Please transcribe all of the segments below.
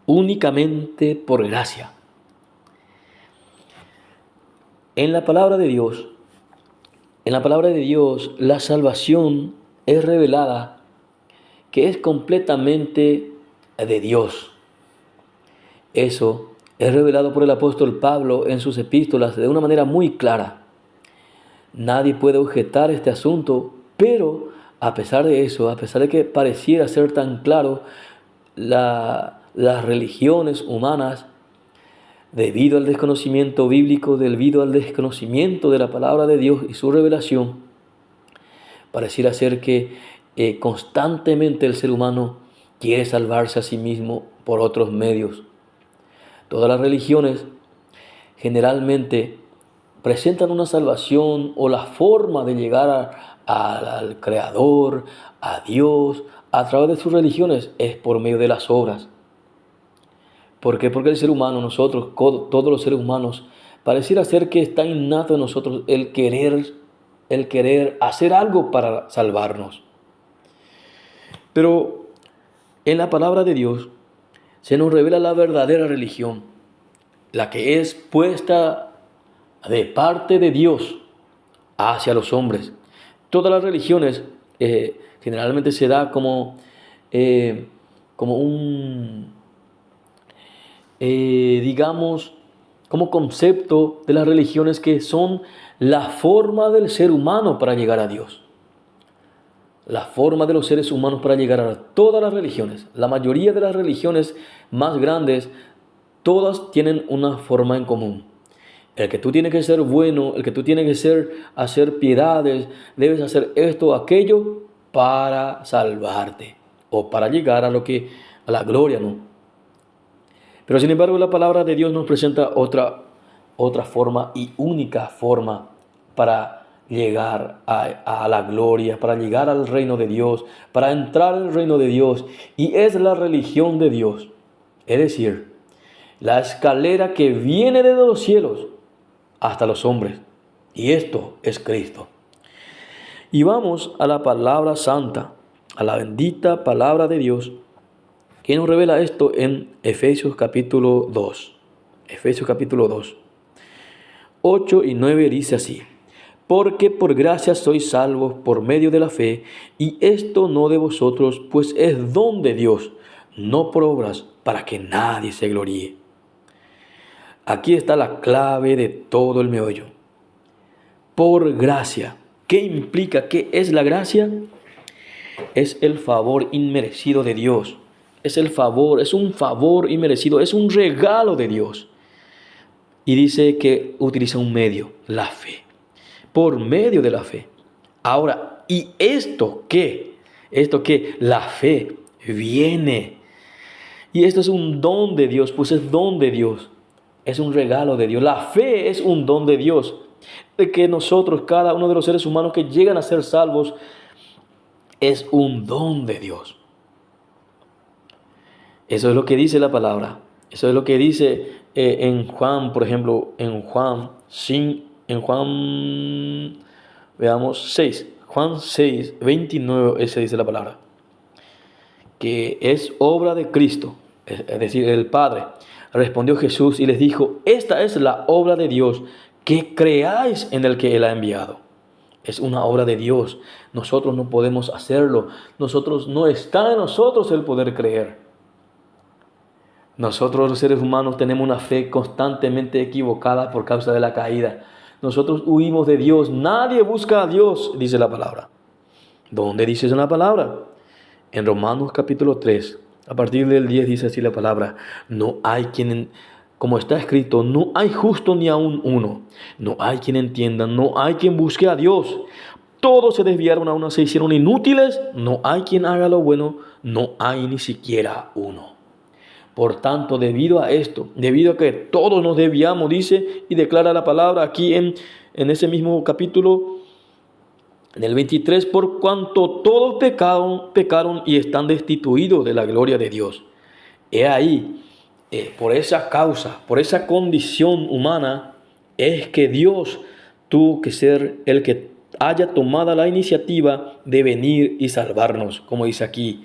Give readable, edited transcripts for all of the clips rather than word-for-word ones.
únicamente por gracia. En la palabra de Dios, la salvación es revelada que es completamente de Dios. Eso es revelado por el apóstol Pablo en sus epístolas de una manera muy clara. Nadie puede objetar este asunto, pero a pesar de eso, a pesar de que pareciera ser tan claro, las religiones humanas, debido al desconocimiento bíblico, debido al desconocimiento de la palabra de Dios y su revelación, pareciera ser que constantemente el ser humano quiere salvarse a sí mismo por otros medios. Todas las religiones generalmente presentan una salvación o la forma de llegar al Creador, a Dios, a través de sus religiones, es por medio de las obras. ¿Por qué? Porque el ser humano, nosotros, todos los seres humanos, pareciera ser que está innato en nosotros el querer hacer algo para salvarnos. Pero en la palabra de Dios se nos revela la verdadera religión, la que es puesta de parte de Dios hacia los hombres. Todas las religiones generalmente se da como un, digamos, como concepto de las religiones que son la forma del ser humano para llegar a Dios. La forma de los seres humanos para llegar a todas las religiones. La mayoría de las religiones más grandes, todas tienen una forma en común. El que tú tienes que ser bueno, el que tú tienes que hacer piedades, debes hacer esto o aquello para salvarte o para llegar a la gloria, ¿no? Pero sin embargo, la palabra de Dios nos presenta otra forma y única forma para llegar a la gloria, para llegar al reino de Dios, para entrar al reino de Dios. Y es la religión de Dios. Es decir, la escalera que viene desde los cielos hasta los hombres. Y esto es Cristo. Y vamos a la palabra santa, a la bendita palabra de Dios, que nos revela esto en Efesios capítulo 2. Efesios capítulo 2. 8 y 9 dice así: porque por gracia sois salvos por medio de la fe, y esto no de vosotros, pues es don de Dios, no por obras, para que nadie se gloríe. Aquí está la clave de todo el meollo. Por gracia. ¿Qué implica? ¿Qué es la gracia? Es el favor inmerecido de Dios. Es un favor inmerecido, es un regalo de Dios. Y dice que utiliza un medio, la fe. Por medio de la fe. Ahora, ¿y esto qué? Esto que la fe viene. Y esto es un don de Dios, pues es don de Dios. Es un regalo de Dios. La fe es un don de Dios. De que nosotros, cada uno de los seres humanos que llegan a ser salvos, es un don de Dios. Eso es lo que dice la palabra. Eso es lo que dice en Juan, por ejemplo, en Juan 6. Juan 6, 29, ese dice la palabra. Que es obra de Cristo, es decir, el Padre. Respondió Jesús y les dijo: esta es la obra de Dios, que creáis en el que Él ha enviado. Es una obra de Dios. Nosotros no podemos hacerlo. No está en nosotros el poder creer. Nosotros los seres humanos tenemos una fe constantemente equivocada por causa de la caída. Nosotros huimos de Dios. Nadie busca a Dios, dice la palabra. ¿Dónde dice eso la palabra? En Romanos capítulo 3, a partir del 10 dice así la palabra: no hay quien, como está escrito, no hay justo ni aun uno. No hay quien entienda, no hay quien busque a Dios. Todos se desviaron, a uno se hicieron inútiles. No hay quien haga lo bueno, no hay ni siquiera uno. Por tanto, debido a esto, debido a que todos nos desviamos, dice y declara la palabra aquí en ese mismo capítulo, en el 23, por cuanto todos pecaron y están destituidos de la gloria de Dios. He ahí, por esa causa, por esa condición humana, es que Dios tuvo que ser el que haya tomado la iniciativa de venir y salvarnos, como dice aquí.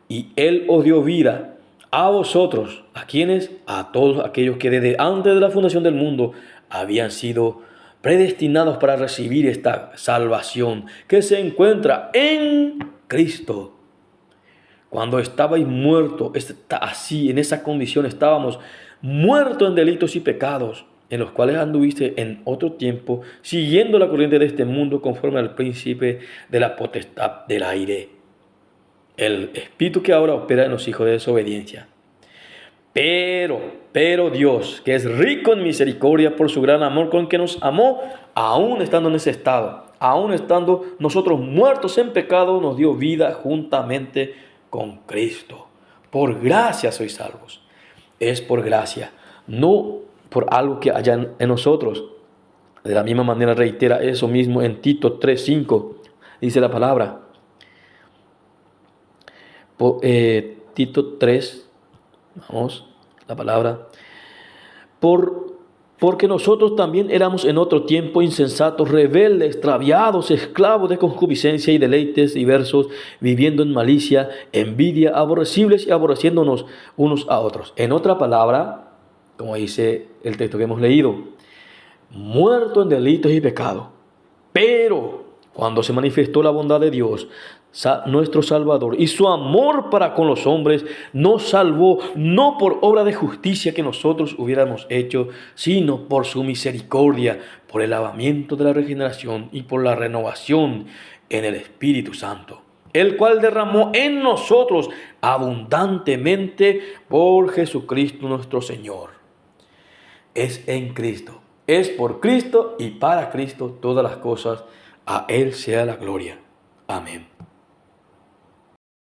Y Él os dio vida A vosotros, ¿a quienes? A todos aquellos que desde antes de la fundación del mundo habían sido predestinados para recibir esta salvación que se encuentra en Cristo. Cuando estabais muertos, así, en esa condición estábamos muertos en delitos y pecados, en los cuales anduviste en otro tiempo, siguiendo la corriente de este mundo conforme al príncipe de la potestad del aire, el espíritu que ahora opera en los hijos de desobediencia. Pero Dios, que es rico en misericordia por su gran amor con que nos amó, aún estando en ese estado, aún estando nosotros muertos en pecado, nos dio vida juntamente con Cristo. Por gracia sois salvos. Es por gracia, no por algo que haya en nosotros. De la misma manera reitera eso mismo en Tito 3:5. Dice la palabra. Tito 3, vamos, la palabra. Porque nosotros también éramos en otro tiempo insensatos, rebeldes, extraviados, esclavos de concupiscencia y deleites diversos, viviendo en malicia, envidia, aborrecibles y aborreciéndonos unos a otros. En otra palabra, como dice el texto que hemos leído, muerto en delitos y pecados. Pero cuando se manifestó la bondad de Dios, nuestro Salvador, y su amor para con los hombres, nos salvó no por obra de justicia que nosotros hubiéramos hecho, sino por su misericordia, por el lavamiento de la regeneración y por la renovación en el Espíritu Santo, el cual derramó en nosotros abundantemente por Jesucristo nuestro Señor. Es en Cristo, es por Cristo y para Cristo todas las cosas. A Él sea la gloria. Amén.